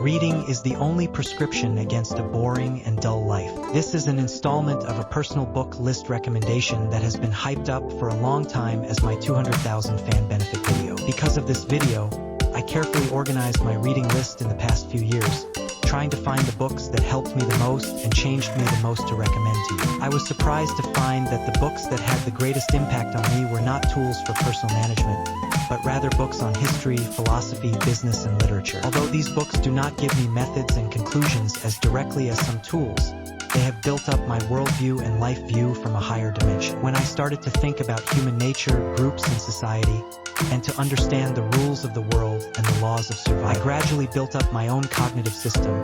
Reading is the only prescription against a boring and dull life. This is an installment of a personal book list recommendation that has been hyped up for a long time as my 200,000 fan benefit video. Because of this video, I carefully organized my reading list in the past few years, trying to find the books that helped me the most and changed me the most to recommend to you. I was surprised to find that the books that had the greatest impact on me were not tools for personal management, but rather books on history, philosophy, business, and literature. Although these books do not give me methods and conclusions as directly as some tools, they have built up my worldview and life view from a higher dimension. When I started to think about human nature, groups, and society, and to understand the rules of the world and the laws of survival, I gradually built up my own cognitive system,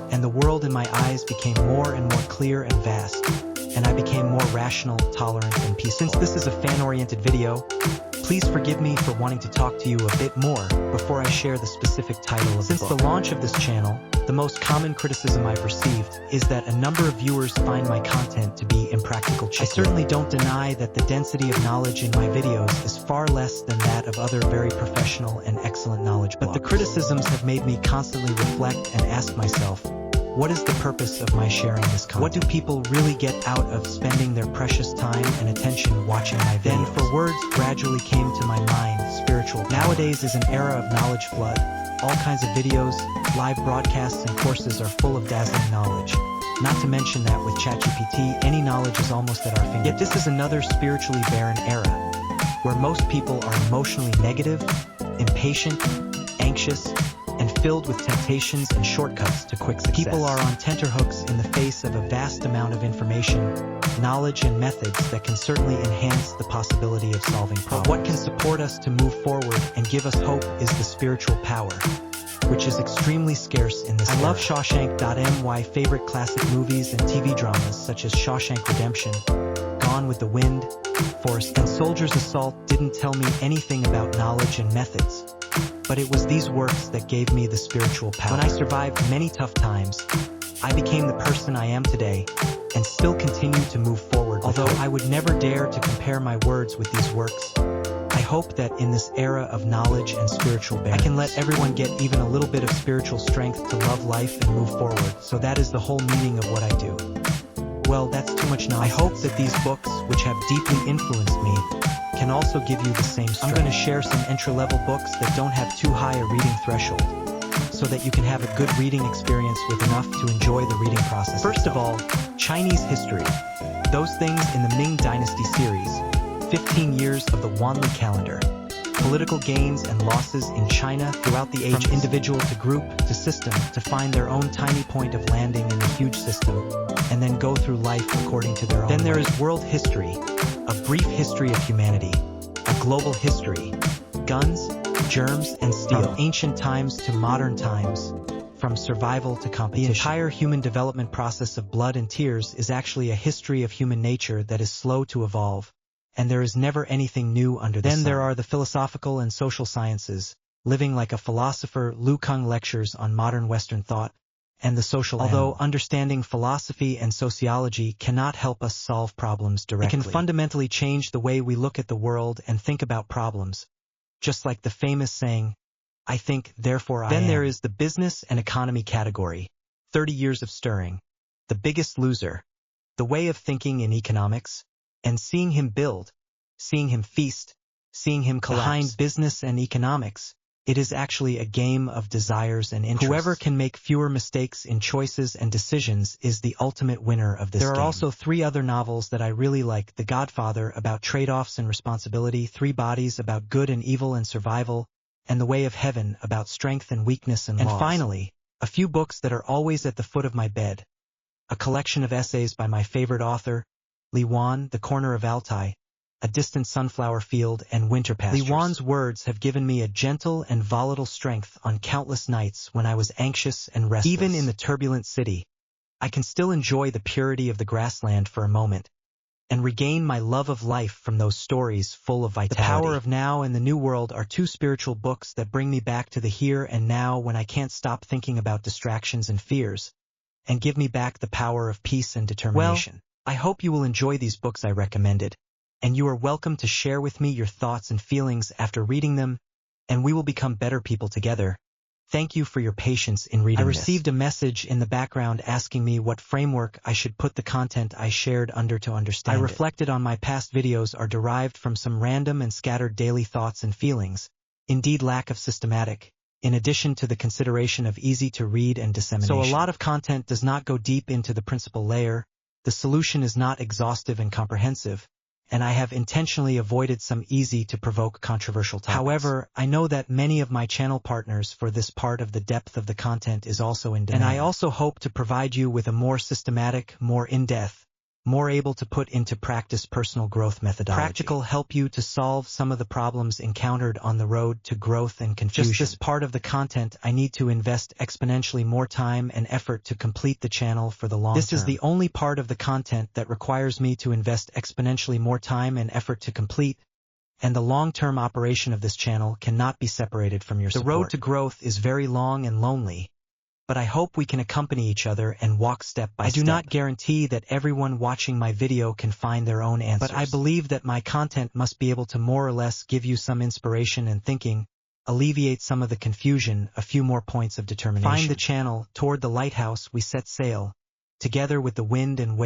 and the world in my eyes became more and more clear and vast, and I became more rational, tolerant, and peaceful. Since this is a fan-oriented video, please forgive me for wanting to talk to you a bit more before I share the specific title of the book. Since the launch of this channel, the most common criticism I've received is that a number of viewers find my content to be impractical chick lit. I certainly don't deny that the density of knowledge in my videos is far less than that of other very professional and excellent knowledge bloggers. But the criticisms have made me constantly reflect and ask myself, what is the purpose of my sharing this content? What do people really get out of spending their precious time and attention watching my videos? Then, for words gradually came to my mind, spiritual power. Nowadays is an era of knowledge flood. All kinds of videos, live broadcasts, and courses are full of dazzling knowledge. Not to mention that with ChatGPT, any knowledge is almost at our fingertips. Yet this is another spiritually barren era, where most people are emotionally negative, impatient, anxious, and filled with temptations and shortcuts to quick success. People are on tenterhooks in the face of a vast amount of information, knowledge, and methods that can certainly enhance the possibility of solving problems. But what can support us to move forward and give us hope is the spiritual power, which is extremely scarce in this era. I love Shawshank. My favorite classic movies and TV dramas such as Shawshank Redemption, Gone with the Wind, Forrest Gump, and Soldier's Assault didn't tell me anything about knowledge and methods, but it was these works that gave me the spiritual power. When I survived many tough times, I became the person I am today, and still continue to move forward. Although I would never dare to compare my words with these works, I hope that in this era of knowledge and spiritual barrenness, I can let everyone get even a little bit of spiritual strength to love life and move forward. So that is the whole meaning of what I do. Well, that's too much nonsense. I hope that these books, which have deeply influenced me, can also give you the same strength. I'm going to share some entry-level books that don't have too high a reading threshold, so that you can have a good reading experience with enough to enjoy the reading process. First of all, Chinese history. Those Things in the Ming Dynasty series, 15 years of the Wanli calendar. Political gains and losses in China throughout the ages. From individual to group to system to find their own tiny point of landing in the huge system, and then go through life according to their own. Then there is world history, a brief history of humanity, a global history, guns, germs, and steel. From ancient times to modern times, from survival to competition. The entire human development process of blood and tears is actually a history of human nature that is slow to evolve, and there is never anything new under the sun. Then there are the philosophical and social sciences, Living Like a Philosopher, Lu Kang lectures on modern Western thought, and the social animal. Although understanding philosophy and sociology cannot help us solve problems directly, it can fundamentally change the way we look at the world and think about problems, just like the famous saying, I think, therefore I am. Then there is the business and economy category, 30 years of stirring, The Biggest Loser, The Way of Thinking in Economics, and Seeing Him Build, Seeing Him Feast, Seeing Him Collapse. Behind business and economics, it is actually a game of desires and interests. Whoever can make fewer mistakes in choices and decisions is the ultimate winner of this game. There are also 3 other novels that I really like: The Godfather, about trade-offs and responsibility; Three Bodies, about good and evil and survival; and The Way of Heaven, about strength and weakness and laws. And finally, a few books that are always at the foot of my bed: a collection of essays by my favorite author, Li Wan, The Corner of Altai, A Distant Sunflower Field, and Winter Pastures. Li Wan's words have given me a gentle and volatile strength on countless nights when I was anxious and restless. Even in the turbulent city, I can still enjoy the purity of the grassland for a moment, and regain my love of life from those stories full of vitality. The Power of Now and The New World are 2 spiritual books that bring me back to the here and now when I can't stop thinking about distractions and fears, and give me back the power of peace and determination. Well, I hope you will enjoy these books I recommended, and you are welcome to share with me your thoughts and feelings after reading them, and we will become better people together. Thank you for your patience in reading this. I received this. a message in the background asking me what framework I should put the content I shared under to understand I it. reflected on my past videos are derived from some random and scattered daily thoughts and feelings, indeed lack of systematic, in addition to the consideration of easy to read and dissemination. So a lot of content does not go deep into the principal layer, the solution is not exhaustive and comprehensive, and I have intentionally avoided some easy-to-provoke controversial topics. However, I know that many of my channel partners for this part of the depth of the content is also in demand. And I also hope to provide you with a more systematic, more in-depth, more able to put into practice personal growth methodology. Practical help you to solve some of the problems encountered on the road to growth and confusion. Just this part of the content, I need to invest exponentially more time and effort to complete the channel for the long term. This is the only part of the content that requires me to invest exponentially more time and effort to complete, and the long-term operation of this channel cannot be separated from your support. The road to growth is very long and lonely, but I hope we can accompany each other and walk step by step. I do not guarantee that everyone watching my video can find their own answers. But I believe that my content must be able to more or less give you some inspiration and thinking, alleviate some of the confusion, a few more points of determination. Find the channel, toward the lighthouse we set sail, together with the wind and waves.